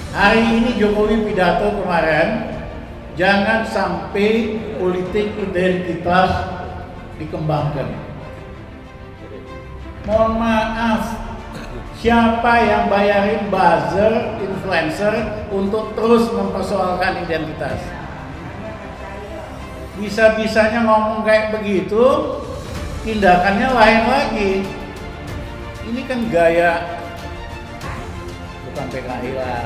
Hari ini Jokowi pidato kemarin, jangan sampai politik identitas dikembangkan. Mohon maaf, siapa yang bayarin buzzer, influencer untuk terus mempersoalkan identitas? Bisa-bisanya ngomong kayak begitu, tindakannya lain lagi. Ini kan gaya, bukan PKI lah,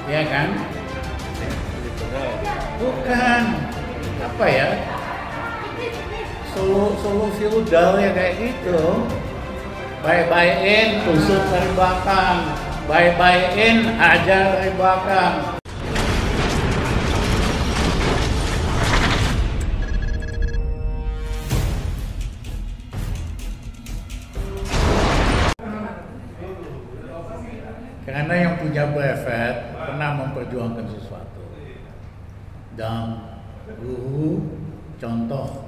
ya kan? Bukan, apa ya? Solo feudal ya kayak gitu. Baik-baikin, tusuk dari belakang. Baik-baikin, ajar dari belakang. Karena yang punya brevet pernah memperjuangkan sesuatu. Dan guru contoh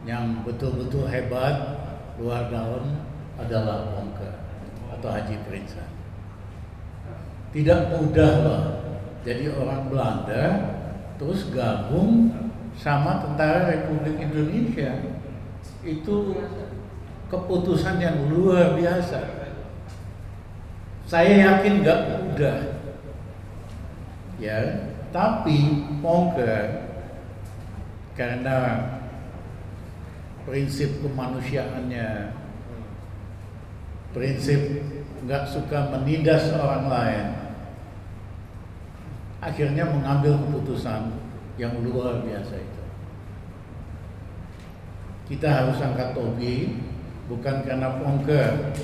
yang betul-betul hebat luar dalam adalah Pongker atau Haji Prinsen. Tidak mudah loh jadi orang Belanda terus gabung sama Tentara Republik Indonesia. Itu keputusan yang luar biasa. Saya yakin gak mudah, ya. Tapi Pongker karena prinsip kemanusiaannya, prinsip nggak suka menindas orang lain, akhirnya mengambil keputusan yang luar biasa itu. Kita harus angkat topi, bukan karena Pongker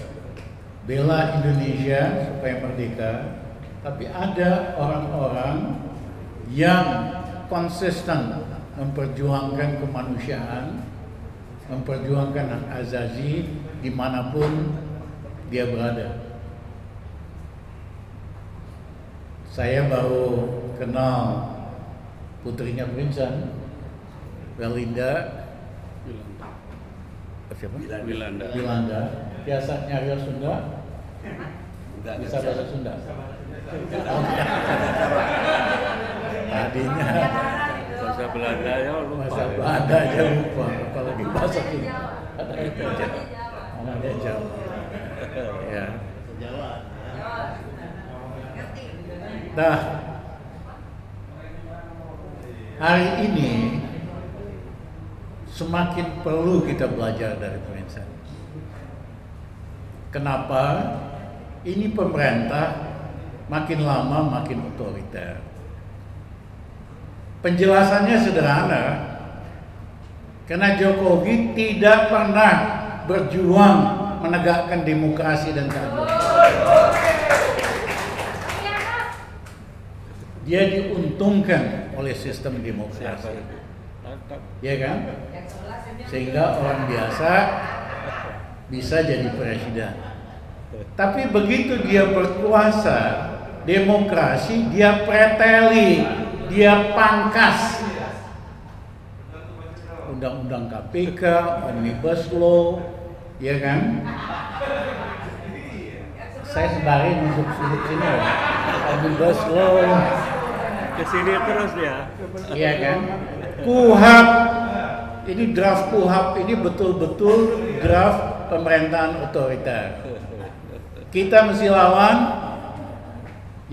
bela Indonesia supaya merdeka, tapi ada orang-orang yang konsisten memperjuangkan kemanusiaan, memperjuangkan hak asasi dimanapun dia berada. Saya baru kenal putrinya Prinsen, Belinda. Siapa? Wilanda. Biasa nyari Sunda? Bisa bahasa Sunda? Tadinya bahasa Belanda ya lupa. Bahasa Belanda aja lupa, apalagi bahasa Sunda. Ada itu aja. Mana dia jauh. Ya. Nah, hari ini semakin perlu kita belajar dari Prinsen. Kenapa? Ini pemerintah makin lama makin otoriter. Penjelasannya sederhana, karena Jokowi tidak pernah berjuang menegakkan demokrasi dan keadilan. Dia diuntungkan oleh sistem demokrasi, ya kan? Sehingga orang biasa bisa jadi presiden. Tapi begitu dia berkuasa, demokrasi dia preteli, dia pangkas. Undang-undang KPK, Omnibus Law, ya kan? Saya sebarin untuk sudut sini, Omnibus Law. Kesini terus ya. Iya kan? KUHP, ini draft KUHP ini betul-betul draft pemerintahan otoriter. Kita mesti lawan,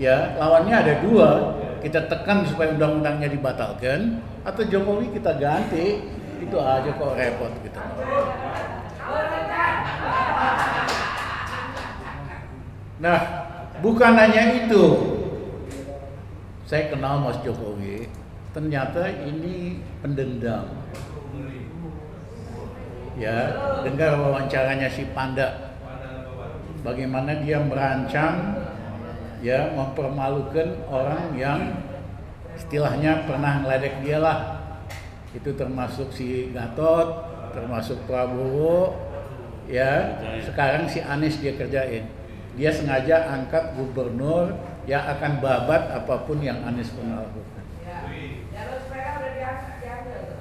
ya lawannya ada dua. Kita tekan supaya undang-undangnya dibatalkan, atau Jokowi kita ganti. Itu aja kok repot gitu. Nah, bukan hanya itu. Saya kenal Mas Jokowi, ternyata ini pendendam. Ya, dengar wawancaranya si Panda. Bagaimana dia merancang, ya, mempermalukan orang yang istilahnya pernah ngeledek dia lah. Itu termasuk si Gatot, termasuk Prabowo, ya. Sekarang si Anies dia kerjain. Dia sengaja angkat gubernur yang akan babat apapun yang Anies pernah lakukan.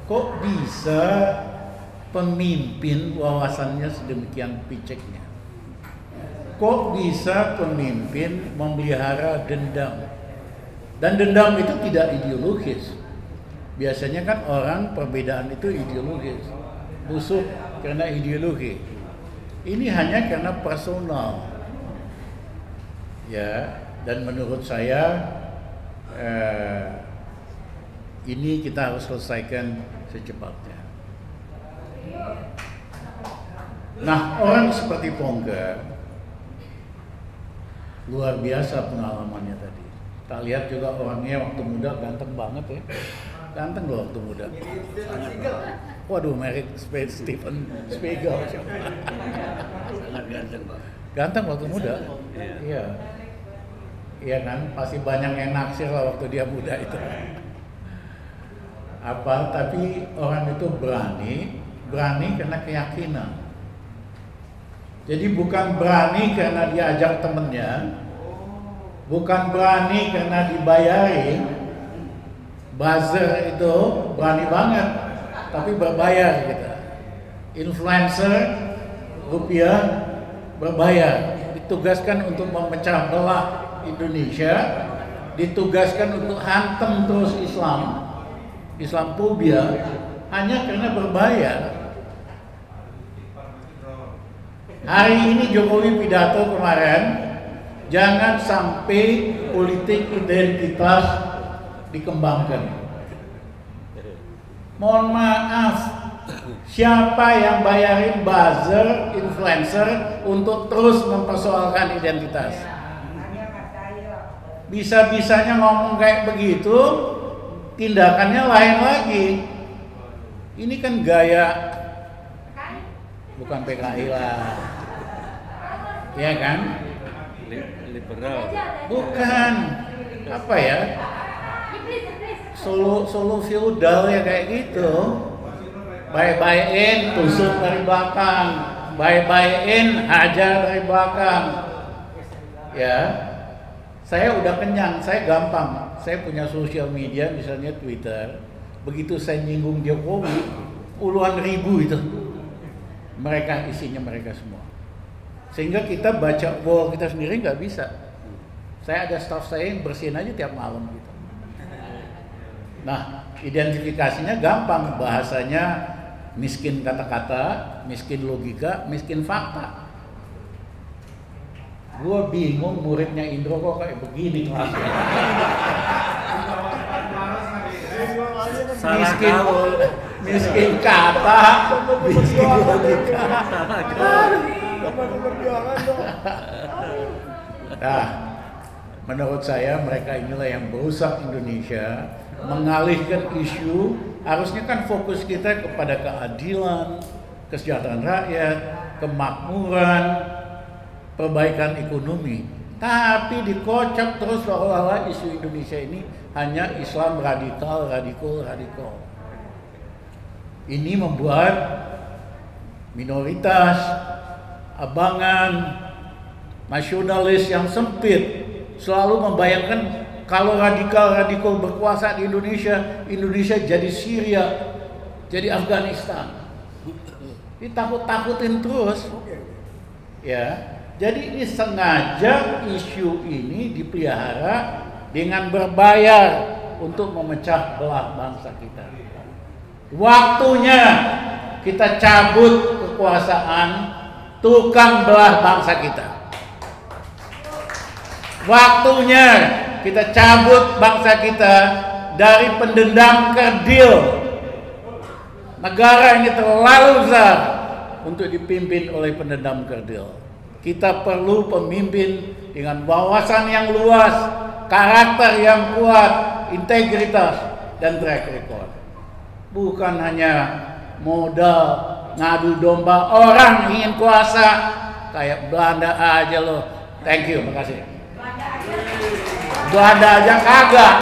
Kok bisa pemimpin wawasannya sedemikian piceknya? kok bisa pemimpin memelihara dendam? Dan dendam itu tidak ideologis. Biasanya kan orang perbedaan itu ideologis, busuk karena ideologi. Ini hanya karena personal. Ya, dan menurut saya ini kita harus selesaikan secepatnya. Nah, orang seperti Pongker luar biasa pengalamannya tadi. Tak lihat juga orangnya waktu muda ganteng banget ya. Ganteng loh waktu muda. Waduh, merek Steven Spiegel. Sangat ganteng, Pak. Ganteng waktu muda. Iya. Iya kan, pasti banyak yang naksir lah waktu dia muda itu. Tapi orang itu berani karena keyakinan. Jadi bukan berani karena diajak temennya, bukan berani karena dibayarin. Buzzer itu berani banget, tapi berbayar gitu. Influencer rupiah berbayar, ditugaskan untuk memecah belah Indonesia, ditugaskan untuk hantam terus Islamfobia hanya karena berbayar. Hari ini Jokowi pidato kemarin, jangan sampai politik identitas dikembangkan. Mohon maaf, siapa yang bayarin buzzer, influencer untuk terus mempersoalkan identitas? Bisa-bisanya ngomong kayak begitu, tindakannya lain lagi. Ini kan gaya, bukan PKI lah, ya kan? Liberal. Bukan, apa ya? Solo feudal ya kayak gitu. Baik-baikin, tusuk dari belakang, baik-baikin, hajar dari belakang. Ya, saya udah kenyang, saya gampang. Saya punya sosial media, misalnya Twitter. Begitu saya nyinggung Jokowi, puluhan ribu itu. Mereka isinya mereka semua. Sehingga kita baca wall kita sendiri nggak bisa. Saya ada staff saya yang bersihin aja tiap malam gitu. Nah, identifikasinya gampang, bahasanya miskin kata-kata, miskin logika, miskin fakta. Gua bingung muridnya Indro kok kayak begini kelasnya. Miskin kata, miskin logika. Nah, menurut saya mereka inilah yang merusak Indonesia, mengalihkan isu. Harusnya kan fokus kita kepada keadilan, kesejahteraan rakyat, kemakmuran, perbaikan ekonomi. Tapi dikocok terus seolah-olah isu Indonesia ini hanya Islam radikal. Ini membuat minoritas, abangan, nasionalis yang sempit selalu membayangkan kalau radikal berkuasa di Indonesia, Indonesia jadi Syria, jadi Afghanistan. Ditakut-takutin terus. Ya. Jadi ini sengaja isu ini dipelihara dengan berbayar untuk memecah belah bangsa kita. Waktunya kita cabut kekuasaan tukang belah bangsa kita. Waktunya kita cabut bangsa kita dari pendendam kerdil. Negara ini terlalu besar untuk dipimpin oleh pendendam kerdil. Kita perlu pemimpin dengan wawasan yang luas, karakter yang kuat, integritas, dan track record. Bukan hanya modal ngadu domba orang ingin kuasa kayak Belanda aja loh. Thank you, makasih. Belanda aja kagak.